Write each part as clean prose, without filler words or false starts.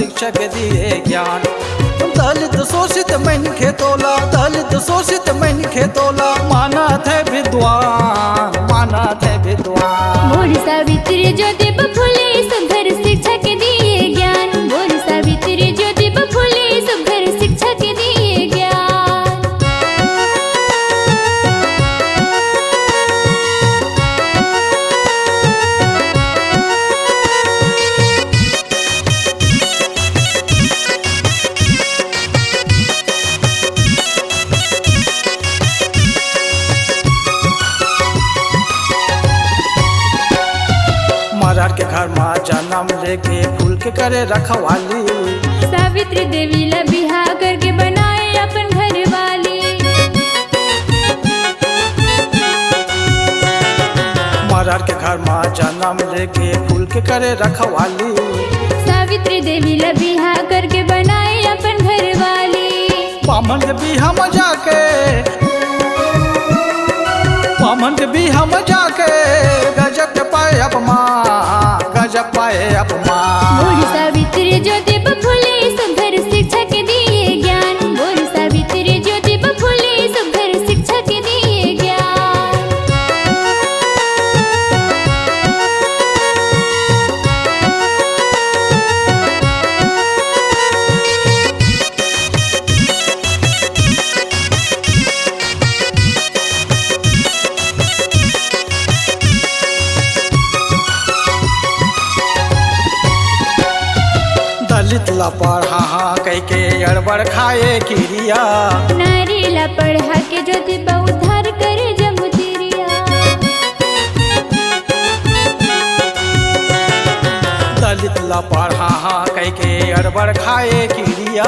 शिक्षक दिए ज्ञान। दलित शोषित मन के तोला, दलित शोषित मन के तोला, माना थे विद्वान, माना थे विद्वान। मोर सावित्री ज्योतिबा फुले सुघर शिक्षा के दिए ज्ञान। मोर सावित्री ज्योतिबा फुले सुघर शिक्षा के दिए ज्ञान। महाराज के घर माँ जन्म लेके फूल के करे रखवाली। सावित्री देवी ला बिहार करके बनाए अपन घर वाली। महाराज के घर माँ जन्म लेके फूल के करे रखवाली। सावित्री देवी ला बिहार करके बनाए अपन घर वाली। बामन के बिहा में जाके, बामन के बिहा में जाके गजब के पाए अपमान, गजब पाए अपमान। मोर सावित्री ज्योतिबा फुले सुघर शिक्षा के दिए ज्ञान। मोर सावित्री ज्योतिबा फुले सुघर शिक्षा के दिए ज्ञान। दलित ला पढ़ा कह के अड़बड़ खाए किरिया। नारी ला पढ़ा के ज्योतिबा उद्धार करे जमुतिरिया। दलित ला पढ़ा कह के अड़बड़ खाए किरिया।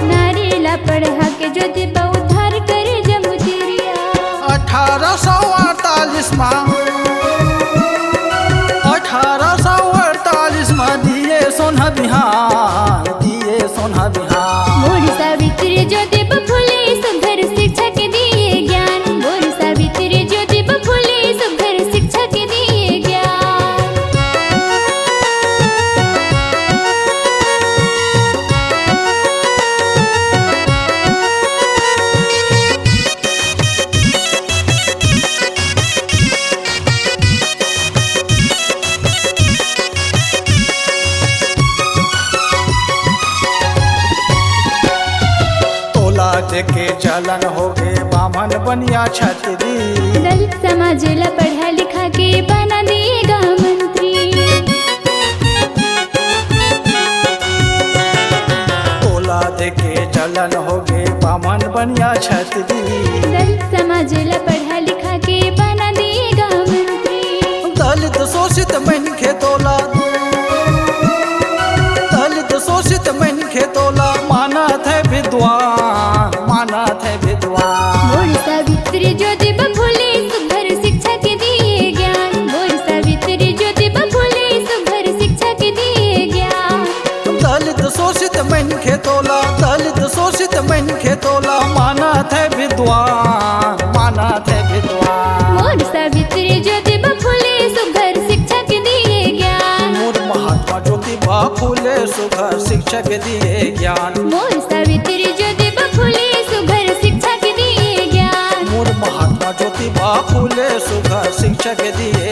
नारी ला पढ़ा के ज्योतिबा उद्धार करे जमुतिरिया। 1848 में 1848 में दिए सोना बिहान, दिए सोना बिहान। मोर सावित्री ज्योतिबा फुले सुघर शिक्षा के दिए ज्ञान। मोर सावित्री ज्योतिबा फुले सुघर शिक्षा के दिए ज्ञान। के चलन हो गए बामन बनिया छतरी। दलित समाज ला पढ़ा लिखा के बना दिएगा मंत्री। तोला दे के चलन हो गए बामन बनिया छतरी। दलित समाज ला पढ़ा लिखा के बना दिएगा मंत्री। दलित शोषित मन के तोला, दलित शोषित मन के तोला, माना थे विद्वान, माना थे विद्वान। मोर सावित्री ज्योतिबा फुले सुघर शिक्षा के दिए ज्ञान। मोर सावित्री ज्योतिबा फुले सुघर शिक्षा के दिए ज्ञान। दलित शोषित मन के तोला, दलित शोषित मन के तोला, माना थे विद्वान, माना थे विद्वान। मोर सावित्री ज्योतिबा फुले सुघर शिक्षा के दिए ज्ञान। मोर महात्मा ज्योतिबा फुले सुघर शिक्षक दिए ज्ञान। मोर सावित्री ज्योतिबा फुले सुघर शिक्षा के दिए ज्ञान। मोर महात्मा ज्योतिबा फुले सुघर शिक्षक दिए